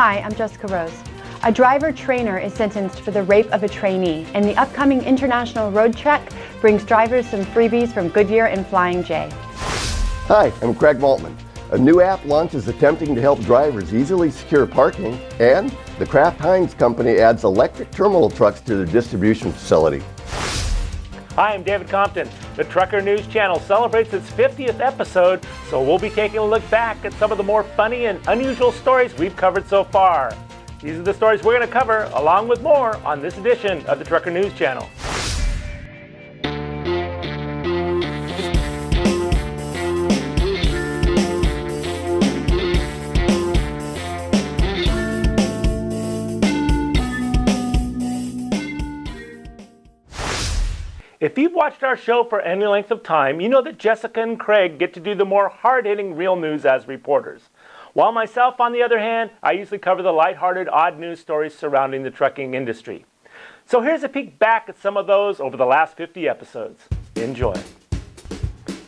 Hi, I'm Jessica Rose. A driver trainer is sentenced for the rape of a trainee, and the upcoming International Road Check brings drivers some freebies from Goodyear and Flying J. Hi, I'm Craig Maltman. A new app launches attempting to help drivers easily secure parking, and the Kraft Heinz company adds electric terminal trucks to their distribution facility. Hi, I'm David Compton. The Trucker News Channel celebrates its 50th episode, so we'll be taking a look back at some of the more funny and unusual stories we've covered so far. These are the stories we're going to cover, along with more, on this edition of the Trucker News Channel. If you've watched our show for any length of time, you know that Jessica and Craig get to do the more hard-hitting real news as reporters. While myself, on the other hand, I usually cover the lighthearted, odd news stories surrounding the trucking industry. So here's a peek back at some of those over the last 50 episodes. Enjoy.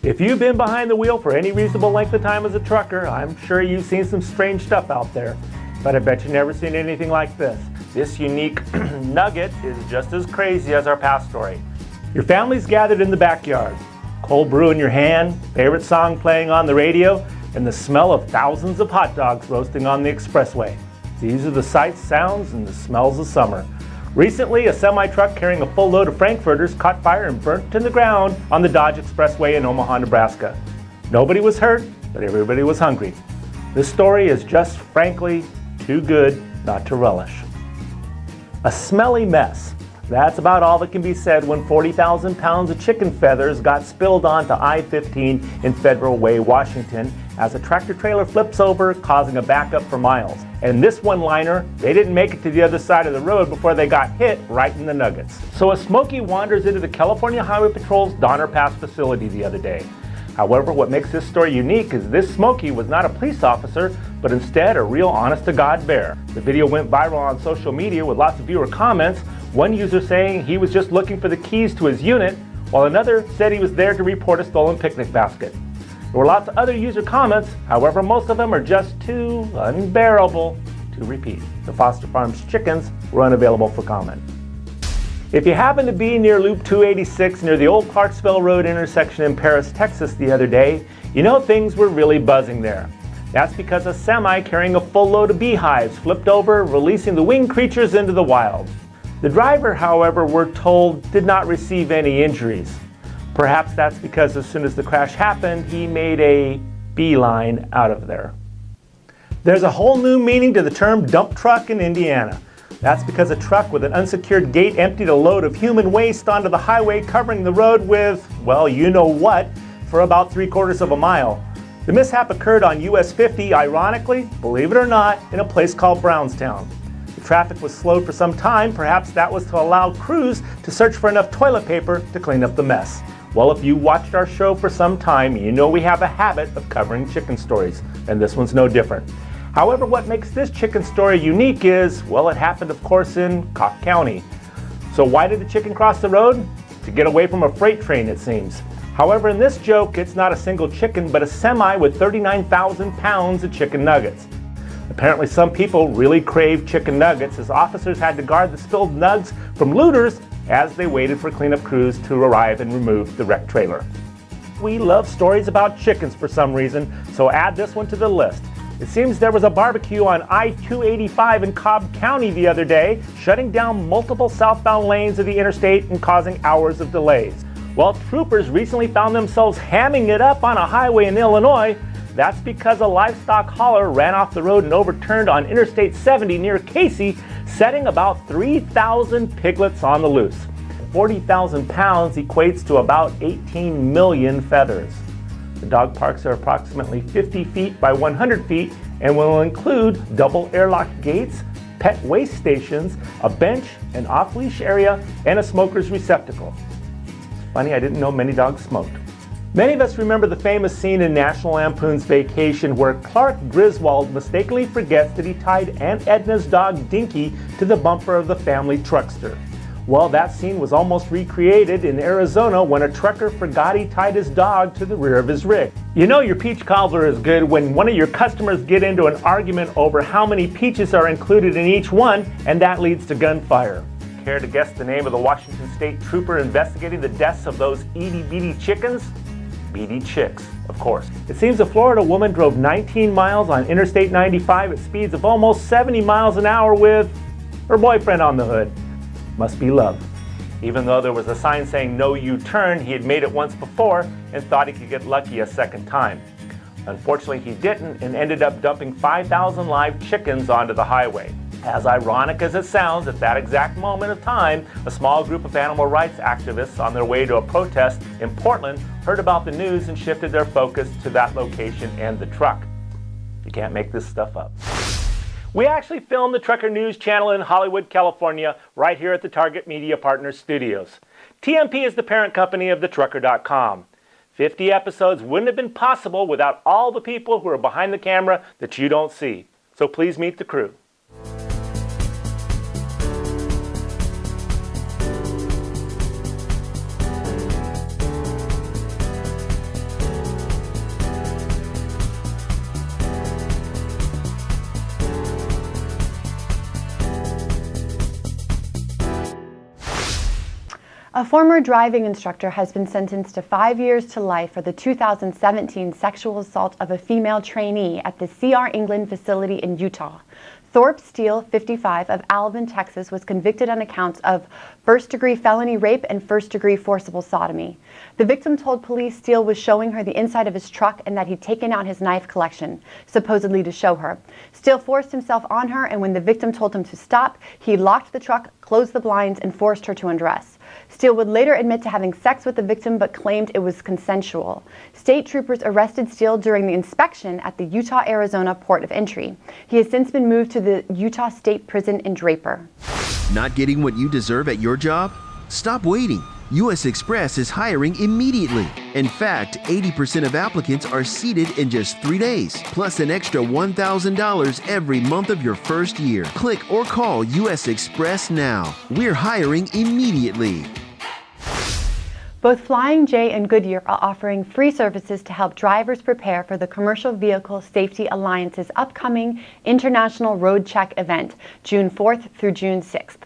If you've been behind the wheel for any reasonable length of time as a trucker, I'm sure you've seen some strange stuff out there. But I bet you've never seen anything like this. This unique nugget is just as crazy as our past story. Your family's gathered in the backyard, cold brew in your hand, favorite song playing on the radio, and the smell of thousands of hot dogs roasting on the expressway. These are the sights, sounds, and the smells of summer. Recently, a semi-truck carrying a full load of Frankfurters caught fire and burnt to the ground on the Dodge Expressway in Omaha, Nebraska. Nobody was hurt, but everybody was hungry. This story is just, frankly, too good not to relish. A smelly mess. That's about all that can be said when 40,000 pounds of chicken feathers got spilled onto I-15 in Federal Way, Washington, as a tractor trailer flips over, causing a backup for miles. And this one-liner, they didn't make it to the other side of the road before they got hit right in the nuggets. So a Smokey wanders into the California Highway Patrol's Donner Pass facility the other day. However, what makes this story unique is this Smokey was not a police officer, but instead a real honest-to-God bear. The video went viral on social media with lots of viewer comments, one user saying he was just looking for the keys to his unit, while another said he was there to report a stolen picnic basket. There were lots of other user comments, however most of them are just too unbearable to repeat. The Foster Farms chickens were unavailable for comment. If you happen to be near Loop 286 near the old Clarksville Road intersection in Paris, Texas the other day, you know things were really buzzing there. That's because a semi carrying a full load of beehives flipped over, releasing the winged creatures into the wild. The driver, however, we're told, did not receive any injuries. Perhaps that's because as soon as the crash happened, he made a beeline out of there. There's a whole new meaning to the term dump truck in Indiana. That's because a truck with an unsecured gate emptied a load of human waste onto the highway, covering the road with, well, you know what, for about 3/4 of a mile. The mishap occurred on US 50, ironically, believe it or not, in a place called Brownstown. The traffic was slowed for some time. Perhaps that was to allow crews to search for enough toilet paper to clean up the mess. Well, if you watched our show for some time, you know we have a habit of covering chicken stories, and this one's no different. However, what makes this chicken story unique is, well, it happened, of course, in Cobb County. So why did the chicken cross the road? To get away from a freight train, it seems. However, in this joke, it's not a single chicken, but a semi with 39,000 pounds of chicken nuggets. Apparently, some people really crave chicken nuggets, as officers had to guard the spilled nugs from looters as they waited for cleanup crews to arrive and remove the wrecked trailer. We love stories about chickens for some reason, so add this one to the list. It seems there was a barbecue on I-285 in Cobb County the other day, shutting down multiple southbound lanes of the interstate and causing hours of delays. Well, troopers recently found themselves hamming it up on a highway in Illinois. That's because a livestock hauler ran off the road and overturned on Interstate 70 near Casey, setting about 3,000 piglets on the loose. 40,000 pounds equates to about 18 million feathers. The dog parks are approximately 50 feet by 100 feet and will include double airlock gates, pet waste stations, a bench, an off-leash area, and a smoker's receptacle. It's funny, I didn't know many dogs smoked. Many of us remember the famous scene in National Lampoon's Vacation where Clark Griswold mistakenly forgets that he tied Aunt Edna's dog Dinky to the bumper of the family truckster. Well, that scene was almost recreated in Arizona when a trucker forgot he tied his dog to the rear of his rig. You know your peach cobbler is good when one of your customers get into an argument over how many peaches are included in each one, and that leads to gunfire. Care to guess the name of the Washington State trooper investigating the deaths of those itty-bitty chickens? Beady Chicks, of course. It seems a Florida woman drove 19 miles on Interstate 95 at speeds of almost 70 miles an hour with her boyfriend on the hood. Must be love. Even though there was a sign saying no U-turn, he had made it once before and thought he could get lucky a second time. Unfortunately, he didn't and ended up dumping 5,000 live chickens onto the highway. As ironic as it sounds, at that exact moment of time, a small group of animal rights activists on their way to a protest in Portland heard about the news and shifted their focus to that location and the truck. You can't make this stuff up. We actually filmed the Trucker News Channel in Hollywood, California, right here at the Target Media Partners studios. TMP is the parent company of TheTrucker.com. 50 episodes wouldn't have been possible without all the people who are behind the camera that you don't see. So please meet the crew. A former driving instructor has been sentenced to 5 years to life for the 2017 sexual assault of a female trainee at the CR England facility in Utah. Thorpe Steele, 55, of Alvin, Texas, was convicted on accounts of first-degree felony rape and first-degree forcible sodomy. The victim told police Steele was showing her the inside of his truck and that he'd taken out his knife collection, supposedly to show her. Steele forced himself on her, and when the victim told him to stop, he locked the truck, closed the blinds, and forced her to undress. Steele would later admit to having sex with the victim but claimed it was consensual. State troopers arrested Steele during the inspection at the Utah-Arizona port of entry. He has since been moved to the Utah State Prison in Draper. Not getting what you deserve at your job? Stop waiting. U.S. Express is hiring immediately. In fact, 80% of applicants are seated in just 3 days, plus an extra $1,000 every month of your first year. Click or call U.S. Express now. We're hiring immediately. Both Flying J and Goodyear are offering free services to help drivers prepare for the Commercial Vehicle Safety Alliance's upcoming International Road Check event, June 4th through June 6th.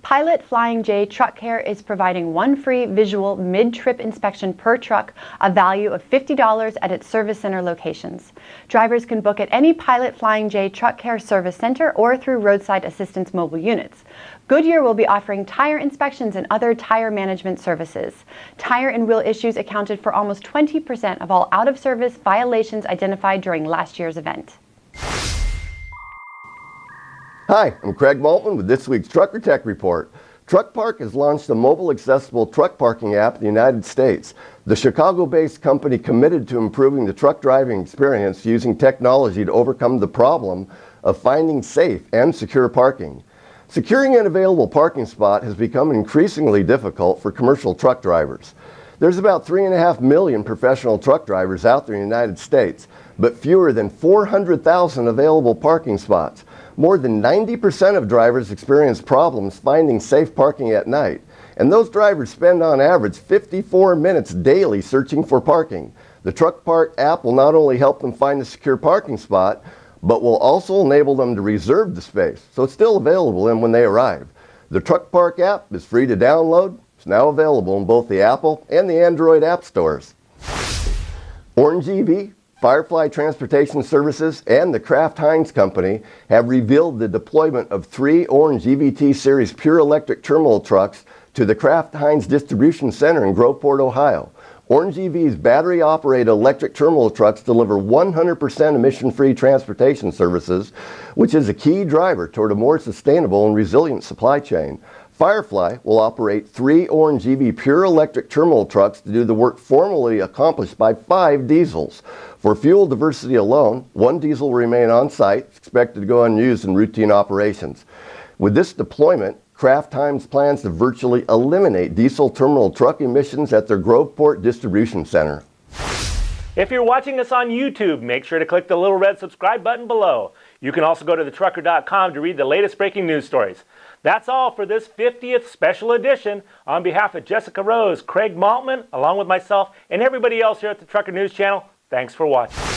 Pilot Flying J Truck Care is providing one free visual mid-trip inspection per truck, a value of $50 at its service center locations. Drivers can book at any Pilot Flying J Truck Care service center or through roadside assistance mobile units. Goodyear will be offering tire inspections and other tire management services. Tire and wheel issues accounted for almost 20% of all out-of-service violations identified during last year's event. Hi, I'm Craig Maltman with this week's Trucker Tech Report. Truck Park has launched a mobile accessible truck parking app in the United States. The Chicago-based company committed to improving the truck driving experience using technology to overcome the problem of finding safe and secure parking. Securing an available parking spot has become increasingly difficult for commercial truck drivers. There's about 3.5 million professional truck drivers out there in the United States, but fewer than 400,000 available parking spots. More than 90% of drivers experience problems finding safe parking at night, and those drivers spend on average 54 minutes daily searching for parking. The Truck Park app will not only help them find a secure parking spot, but will also enable them to reserve the space, so it's still available when they arrive. The Truck Park app is free to download. It's now available in both the Apple and the Android app stores. Orange EV, Firefly Transportation Services, and the Kraft Heinz Company have revealed the deployment of 3 Orange EVT Series pure electric terminal trucks to the Kraft Heinz Distribution Center in Groveport, Ohio. Orange EV's battery-operated electric terminal trucks deliver 100% emission-free transportation services, which is a key driver toward a more sustainable and resilient supply chain. Firefly will operate 3 Orange EV pure electric terminal trucks to do the work formerly accomplished by 5 diesels. For fuel diversity alone, 1 diesel will remain on site, expected to go unused in routine operations. With this deployment, Kraft Heinz plans to virtually eliminate diesel terminal truck emissions at their Groveport distribution center. If you're watching us on YouTube, make sure to click the little red subscribe button below. You can also go to thetrucker.com to read the latest breaking news stories. That's all for this 50th special edition. On behalf of Jessica Rose, Craig Maltman, along with myself and everybody else here at the Trucker News Channel, thanks for watching.